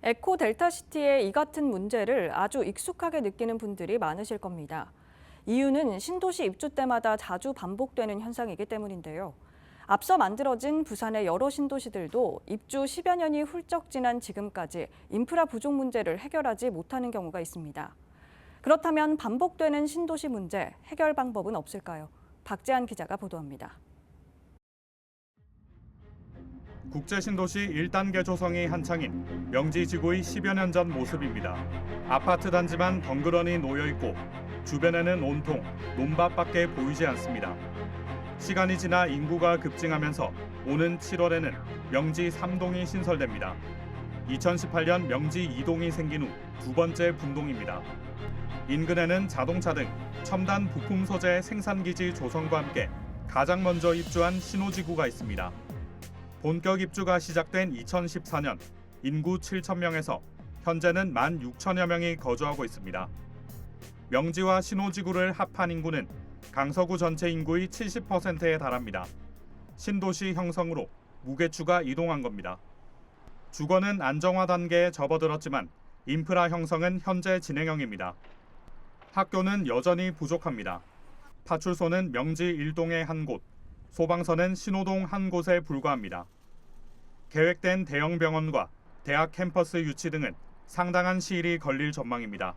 에코 델타시티의 이 같은 문제를 아주 익숙하게 느끼는 분들이 많으실 겁니다. 이유는 신도시 입주 때마다 자주 반복되는 현상이기 때문인데요. 앞서 만들어진 부산의 여러 신도시들도 입주 10여 년이 훌쩍 지난 지금까지 인프라 부족 문제를 해결하지 못하는 경우가 있습니다. 그렇다면 반복되는 신도시 문제 해결 방법은 없을까요? 박재한 기자가 보도합니다. 국제신도시 1단계 조성이 한창인 명지지구의 10여 년 전 모습입니다. 아파트 단지만 덩그러니 놓여있고 주변에는 온통 논밭밖에 보이지 않습니다. 시간이 지나 인구가 급증하면서 오는 7월에는 명지 3동이 신설됩니다. 2018년 명지 2동이 생긴 후 두 번째 분동입니다. 인근에는 자동차 등 첨단 부품 소재 생산기지 조성과 함께 가장 먼저 입주한 신호지구가 있습니다. 본격 입주가 시작된 2014년 인구 7,000명에서 현재는 16,000여 명이 거주하고 있습니다. 명지와 신호지구를 합한 인구는 강서구 전체 인구의 70%에 달합니다. 신도시 형성으로 무게추가 이동한 겁니다. 주거는 안정화 단계에 접어들었지만 인프라 형성은 현재 진행형입니다. 학교는 여전히 부족합니다. 파출소는 명지 1동의 한 곳, 소방서는 신호동 한 곳에 불과합니다. 계획된 대형 병원과 대학 캠퍼스 유치 등은 상당한 시일이 걸릴 전망입니다.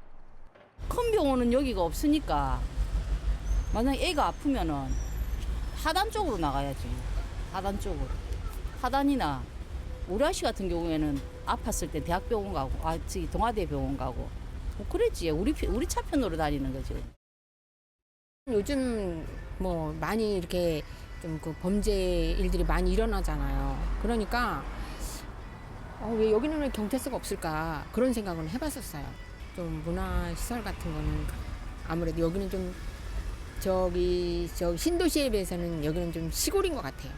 큰 병원은 여기가 없으니까 만약 애가 아프면은 하단 쪽으로 나가야지. 하단 쪽으로. 하단이나 우리 아씨 같은 경우에는 아팠을 때 대학병원 가고, 저기 동아대 병원 가고, 뭐 그랬지. 우리 차편으로 다니는 거지. 요즘 뭐 많이 이렇게 좀 그 범죄 일들이 많이 일어나잖아요. 그러니까 왜 여기는 왜 경찰서가 없을까 그런 생각은 해봤었어요. 좀 문화시설 같은 거는 아무래도 여기는 좀 저기 신도시에 비해서는 여기는 좀 시골인 것 같아요.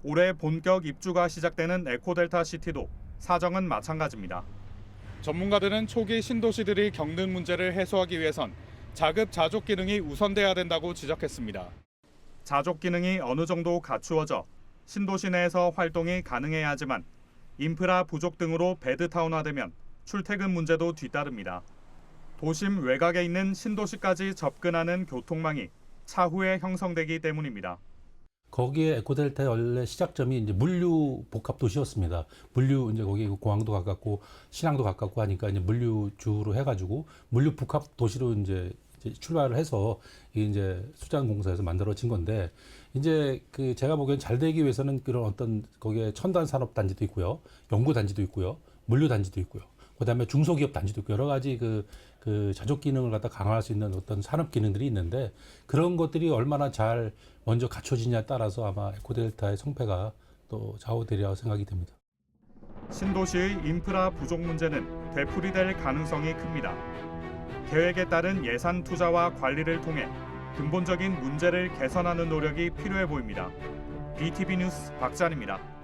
올해 본격 입주가 시작되는 에코델타 시티도 사정은 마찬가지입니다. 전문가들은 초기 신도시들이 겪는 문제를 해소하기 위해선 자급자족 기능이 우선돼야 된다고 지적했습니다. 자족 기능이 어느 정도 갖추어져 신도시 내에서 활동이 가능해야 하지만 인프라 부족 등으로 베드타운화되면 출퇴근 문제도 뒤따릅니다. 도심 외곽에 있는 신도시까지 접근하는 교통망이 차후에 형성되기 때문입니다. 거기에 에코델타의 원래 시작점이 이제 물류 복합 도시였습니다. 물류 이제 거기 공항도 가깝고 신항도 가깝고 하니까 이제 물류주로 해가지고 물류 복합 도시로 이제 출발을 해서 이제 수자원공사에서 만들어진 건데 이제 그 제가 보기엔 잘 되기 위해서는 그런 어떤 거기에 첨단 산업 단지도 있고요, 연구 단지도 있고요, 물류 단지도 있고요. 그다음에 중소기업 단지도 있고 여러 가지 그 자족 기능을 갖다 강화할 수 있는 어떤 산업 기능들이 있는데 그런 것들이 얼마나 잘 먼저 갖춰지냐에 따라서 아마 에코델타의 성패가 또 좌우되리라고 생각이 됩니다. 신도시의 인프라 부족 문제는 되풀이될 가능성이 큽니다. 계획에 따른 예산 투자와 관리를 통해 근본적인 문제를 개선하는 노력이 필요해 보입니다. BTV 뉴스 박찬입니다.